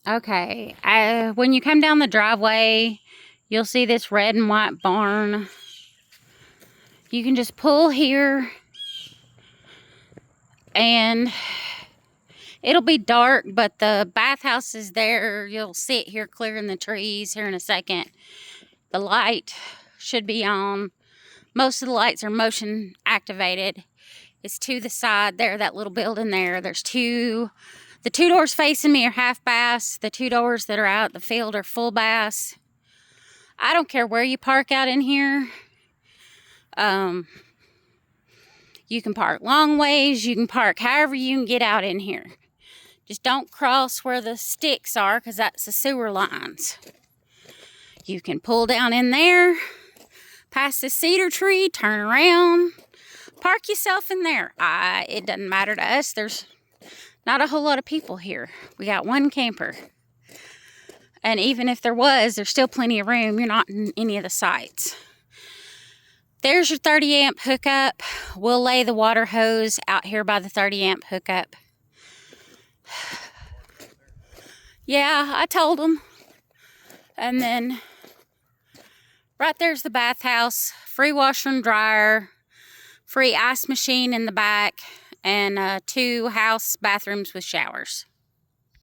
Okay, when you come down the driveway, you'll see this red and white barn. You can just pull here and it'll be dark, but the bathhouse is there. You'll see it here clearing the trees here in a second. The light should be on. Most of the lights are motion activated. It's to the side there, that little building there. There's the two doors facing me are half bass. The two doors that are out in the field are full bass. I don't care where you park out in here. You can park long ways. You can park however you can get out in here. Just don't cross where the sticks are, because that's the sewer lines. You can pull down in there, past the cedar tree, turn around, park yourself in there. It doesn't matter to us. There's not a whole lot of people here. We got one camper. And even if there was, there's still plenty of room. You're not in any of the sites. There's your 30 amp hookup. We'll lay the water hose out here by the 30 amp hookup. Yeah, I told them. And then right there's the bathhouse. Free washer and dryer. Free ice machine in the back. And 2 house bathrooms with showers.